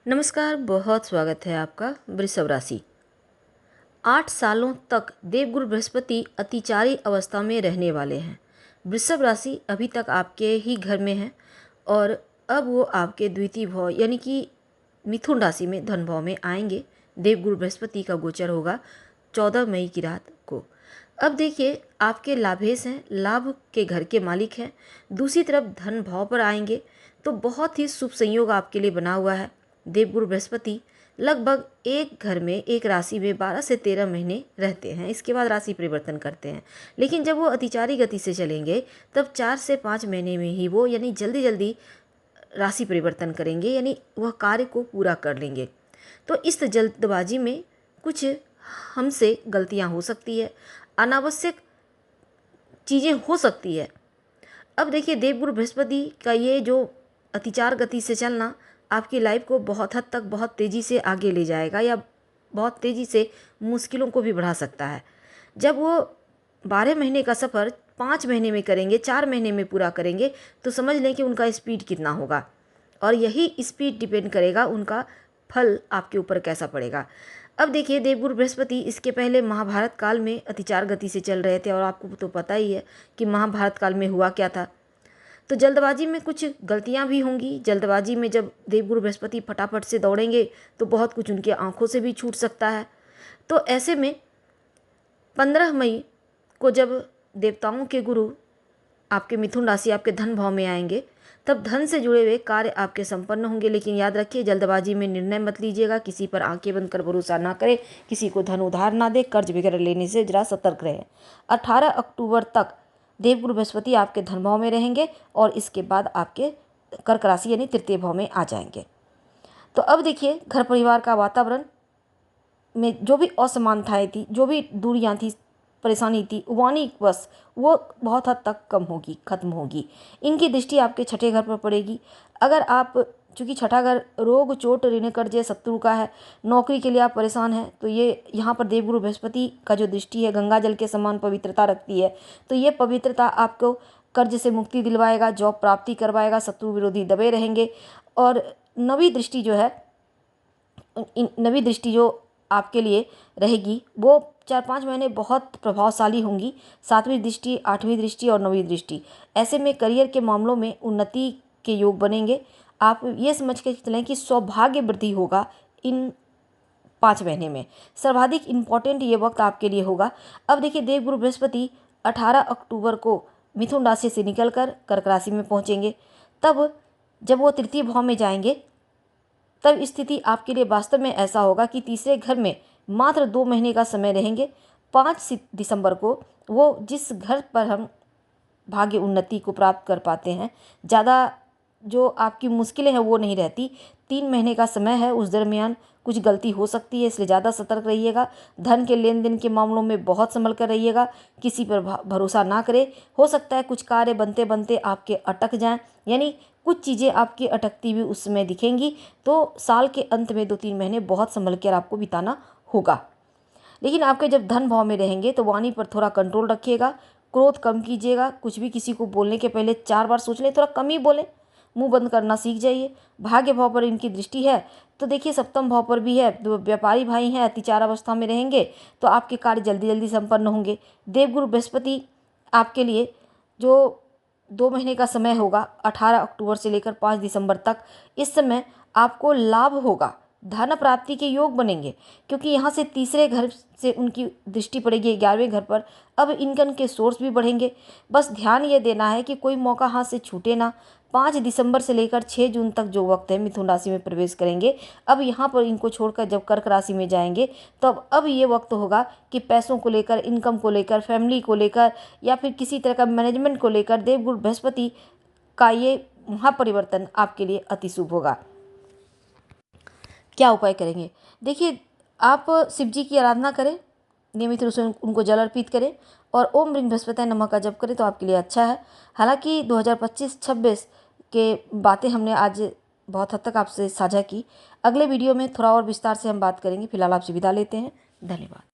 नमस्कार, बहुत स्वागत है आपका। वृषभ राशि 8 सालों तक देवगुरु बृहस्पति अतिचारी अवस्था में रहने वाले हैं। वृषभ राशि अभी तक आपके ही घर में है और अब वो आपके द्वितीय भाव यानी कि मिथुन राशि में धन भाव में आएंगे। देवगुरु बृहस्पति का गोचर होगा 14 मई की रात को। अब देखिए, आपके लाभेश हैं, लाभ के घर के मालिक हैं। दूसरी तरफ धन भाव पर आएंगे तो बहुत ही शुभ संयोग आपके लिए बना हुआ है। देवगुरु बृहस्पति लगभग एक घर में एक राशि में 12 से 13 महीने रहते हैं, इसके बाद राशि परिवर्तन करते हैं। लेकिन जब वो अतिचारी गति से चलेंगे तब 4 से 5 महीने में ही वो यानी जल्दी जल्दी राशि परिवर्तन करेंगे, यानी वह कार्य को पूरा कर लेंगे। तो इस जल्दबाजी में कुछ हमसे गलतियां हो सकती है, अनावश्यक चीज़ें हो सकती है। अब देखिए, देवगुरु बृहस्पति का ये जो अतिचार गति से चलना आपकी लाइफ को बहुत हद तक बहुत तेज़ी से आगे ले जाएगा या बहुत तेज़ी से मुश्किलों को भी बढ़ा सकता है। जब वो 12 महीने का सफ़र 5 महीने में करेंगे, 4 महीने में पूरा करेंगे, तो समझ लें कि उनका स्पीड कितना होगा और यही स्पीड डिपेंड करेगा उनका फल आपके ऊपर कैसा पड़ेगा। अब देखिए, देवगुरु बृहस्पति इसके पहले महाभारत काल में अतिचार गति से चल रहे थे और आपको तो पता ही है कि महाभारत काल में हुआ क्या था। तो जल्दबाजी में कुछ गलतियां भी होंगी। जल्दबाजी में जब देवगुरु बृहस्पति फटाफट से दौड़ेंगे तो बहुत कुछ उनकी आंखों से भी छूट सकता है। तो ऐसे में 15 मई को जब देवताओं के गुरु आपके मिथुन राशि आपके धन भाव में आएंगे तब धन से जुड़े हुए कार्य आपके संपन्न होंगे। लेकिन याद रखिए, जल्दबाजी में निर्णय मत लीजिएगा, किसी पर आंखें बंद कर भरोसा ना करें, किसी को धन उधार ना दे, कर्ज वगैरह लेने से जरा सतर्क रहें। 18 अक्टूबर तक देवगुरु बृहस्पति आपके धन भाव में रहेंगे और इसके बाद आपके कर्क राशि यानी तृतीय भाव में आ जाएंगे। तो अब देखिए, घर परिवार का वातावरण में जो भी असमानताएं थी, जो भी दूरियां थी, परेशानी थी, वाणी बस वो बहुत हद तक कम होगी, खत्म होगी। इनकी दृष्टि आपके छठे घर पर पड़ेगी। अगर आप, चूँकि छठा घर रोग चोट ऋण कर्ज शत्रु का है, नौकरी के लिए आप परेशान हैं, तो ये यहाँ पर देवगुरु बृहस्पति का जो दृष्टि है गंगा जल के समान पवित्रता रखती है। तो ये पवित्रता आपको कर्ज से मुक्ति दिलवाएगा, जॉब प्राप्ति करवाएगा, शत्रु विरोधी दबे रहेंगे। और नवी दृष्टि जो है, नवी दृष्टि जो आपके लिए रहेगी वो 4-5 महीने बहुत प्रभावशाली होंगी। 7वीं दृष्टि, 8वीं दृष्टि और 9वीं दृष्टि। ऐसे में करियर के मामलों में उन्नति के योग बनेंगे। आप ये समझ के चलें कि सौभाग्य वृद्धि होगा इन 5 महीने में। सर्वाधिक इम्पॉर्टेंट ये वक्त आपके लिए होगा। अब देखिए, देवगुरु बृहस्पति 18 अक्टूबर को मिथुन राशि से निकलकर कर्क राशि में पहुंचेंगे। तब जब वो तृतीय भाव में जाएंगे तब स्थिति आपके लिए वास्तव में ऐसा होगा कि तीसरे घर में मात्र 2 महीने का समय रहेंगे। 5 दिसंबर को वो जिस घर पर हम भाग्य उन्नति को प्राप्त कर पाते हैं, ज़्यादा जो आपकी मुश्किलें हैं वो नहीं रहती। 3 महीने का समय है, उस दरमियान कुछ गलती हो सकती है, इसलिए ज़्यादा सतर्क रहिएगा। धन के लेन देन के मामलों में बहुत संभल कर रहिएगा, किसी पर भरोसा ना करें। हो सकता है कुछ कार्य बनते बनते आपके अटक जाएं, यानी कुछ चीज़ें आपकी अटकती हुई उस समय दिखेंगी। तो साल के अंत में 2-3 महीने बहुत संभल कर आपको बिताना होगा। लेकिन आपके जब धन भाव में रहेंगे तो वाणी पर थोड़ा कंट्रोल रखिएगा, क्रोध कम कीजिएगा। कुछ भी किसी को बोलने के पहले 4 बार सोच लें, थोड़ा कम ही बोलें, मुंह बंद करना सीख जाइए। भाग्य भाव पर इनकी दृष्टि है तो देखिए, सप्तम भाव पर भी है। तो व्यापारी भाई हैं, अतिचार अवस्था में रहेंगे तो आपके कार्य जल्दी जल्दी संपन्न होंगे। देवगुरु बृहस्पति आपके लिए जो 2 महीने का समय होगा, 18 अक्टूबर से लेकर 5 दिसंबर तक, इस समय आपको लाभ होगा, धन प्राप्ति के योग बनेंगे, क्योंकि यहाँ से तीसरे घर से उनकी दृष्टि पड़ेगी 11वें घर पर। अब इनकम के सोर्स भी बढ़ेंगे। बस ध्यान ये देना है कि कोई मौका हाथ से छूटे ना। 5 दिसंबर से लेकर 6 जून तक जो वक्त है मिथुन राशि में प्रवेश करेंगे। अब यहाँ पर इनको छोड़कर जब कर्क राशि में जाएंगे तब अब ये वक्त होगा कि पैसों को लेकर, इनकम को लेकर, फैमिली को लेकर या फिर किसी तरह का मैनेजमेंट को लेकर देवगुरु बृहस्पति का ये महापरिवर्तन आपके लिए अति शुभ होगा। क्या उपाय करेंगे? देखिए, आप शिव जी की आराधना करें, नियमित रूप से उनको जल अर्पित करें और ओम ह्रीं बृहस्पति नमः का जप करें तो आपके लिए अच्छा है। हालांकि 2025-26 के बातें हमने आज बहुत हद तक आपसे साझा की। अगले वीडियो में थोड़ा और विस्तार से हम बात करेंगे। फिलहाल आपसे विदा लेते हैं। धन्यवाद।